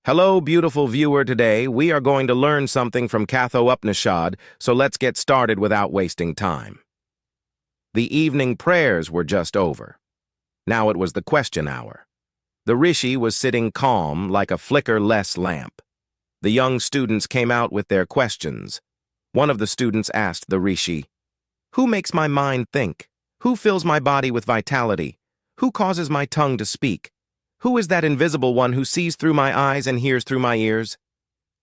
Hello, beautiful viewer. Today, we are going to learn something from Katho Upnishad, so let's get started without wasting time. The evening prayers were just over. Now it was the question hour. The Rishi was sitting calm like a flicker-less lamp. The young students came out with their questions. One of the students asked the Rishi, "Who makes my mind think? Who fills my body with vitality? Who causes my tongue to speak? Who is that invisible one who sees through my eyes and hears through my ears?"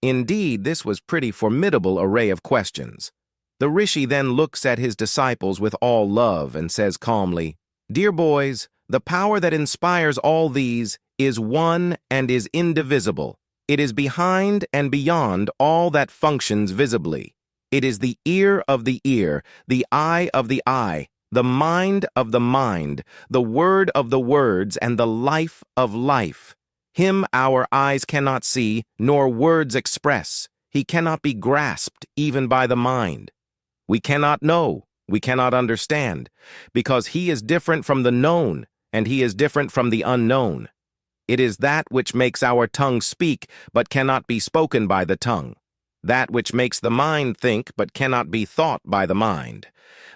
Indeed, this was pretty formidable array of questions. The Rishi then looks at his disciples with all love and says calmly, "Dear boys, the power that inspires all these is one and is indivisible. It is behind and beyond all that functions visibly. It is the ear of the ear, the eye of the eye, the mind of the mind, the word of the words, and the life of life. Him our eyes cannot see, nor words express. He cannot be grasped even by the mind. We cannot know, we cannot understand, because he is different from the known, and he is different from the unknown. It is that which makes our tongue speak, but cannot be spoken by the tongue. That which makes the mind think, but cannot be thought by the mind.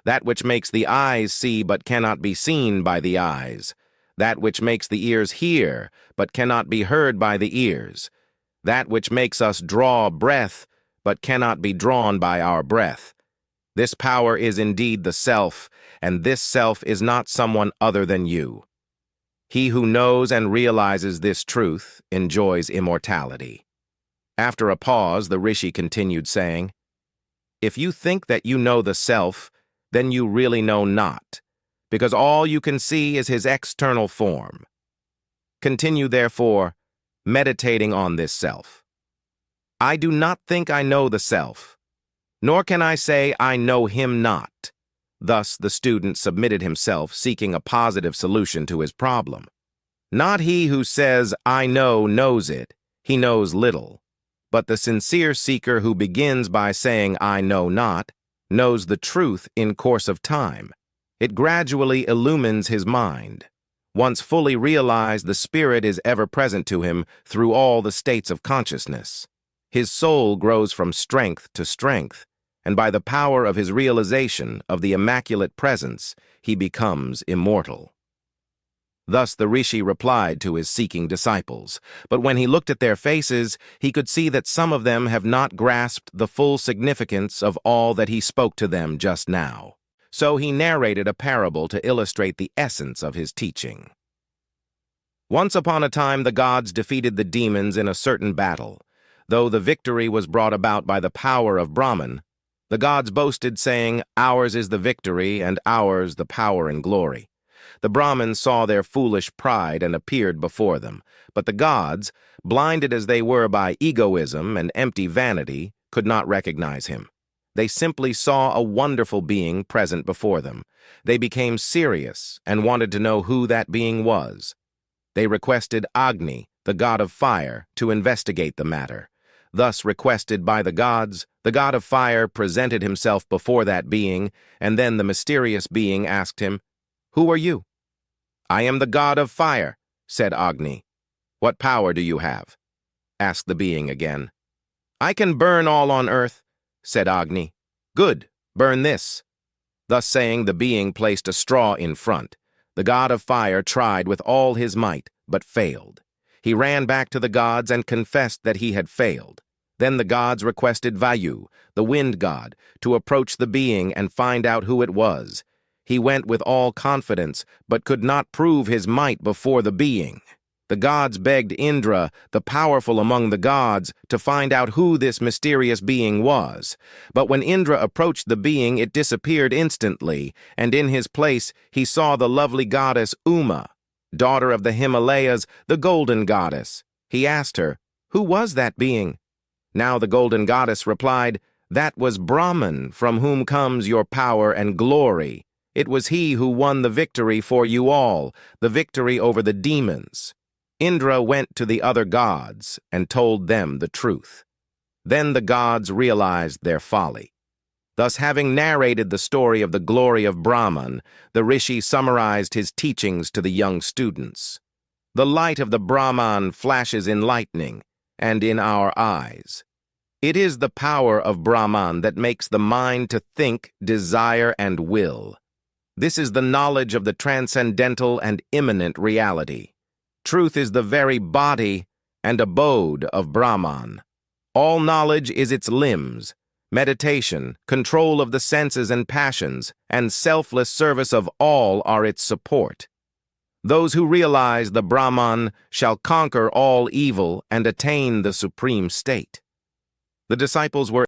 That which makes the eyes see, but cannot be seen by the eyes. That which makes the ears hear, but cannot be heard by the ears. That which makes us draw breath, but cannot be drawn by our breath. This power is indeed the self, and this self is not someone other than you. He who knows and realizes this truth enjoys immortality." After a pause, the Rishi continued saying, "If you think that you know the self, then you really know not, because all you can see is his external form. Continue, therefore, meditating on this self. I do not think I know the self, nor can I say I know him not." Thus the student submitted himself, seeking a positive solution to his problem. Not he who says, "I know," knows it, he knows little, but the sincere seeker who begins by saying, "I know not," knows the truth in course of time. It gradually illumines his mind. Once fully realized, the Spirit is ever present to him through all the states of consciousness. His soul grows from strength to strength, and by the power of his realization of the Immaculate Presence, he becomes immortal. Thus the Rishi replied to his seeking disciples, but when he looked at their faces, he could see that some of them have not grasped the full significance of all that he spoke to them just now. So he narrated a parable to illustrate the essence of his teaching. Once upon a time, the gods defeated the demons in a certain battle. Though the victory was brought about by the power of Brahman, the gods boasted, saying, "Ours is the victory, and ours the power and glory." The Brahmins saw their foolish pride and appeared before them, but the gods, blinded as they were by egoism and empty vanity, could not recognize him. They simply saw a wonderful being present before them. They became serious and wanted to know who that being was. They requested Agni, the god of fire, to investigate the matter. Thus requested by the gods, the god of fire presented himself before that being, and then the mysterious being asked him, "Who are you?" "I am the god of fire," said Agni. "What power do you have?" asked the being again. "I can burn all on earth," said Agni. "Good, burn this." Thus saying, the being placed a straw in front. The god of fire tried with all his might, but failed. He ran back to the gods and confessed that he had failed. Then the gods requested Vayu, the wind god, to approach the being and find out who it was. He went with all confidence, but could not prove his might before the being. The gods begged Indra, the powerful among the gods, to find out who this mysterious being was. But when Indra approached the being, it disappeared instantly, and in his place he saw the lovely goddess Uma, daughter of the Himalayas, the golden goddess. He asked her, "Who was that being?" Now the golden goddess replied, "That was Brahman, from whom comes your power and glory. It was he who won the victory for you all, the victory over the demons." Indra went to the other gods and told them the truth. Then the gods realized their folly. Thus, having narrated the story of the glory of Brahman, the Rishi summarized his teachings to the young students. The light of the Brahman flashes in lightning, and in our eyes. It is the power of Brahman that makes the mind to think, desire, and will. This is the knowledge of the transcendental and immanent reality. Truth is the very body and abode of Brahman. All knowledge is its limbs. Meditation, control of the senses and passions, and selfless service of all are its support. Those who realize the Brahman shall conquer all evil and attain the supreme state. The disciples were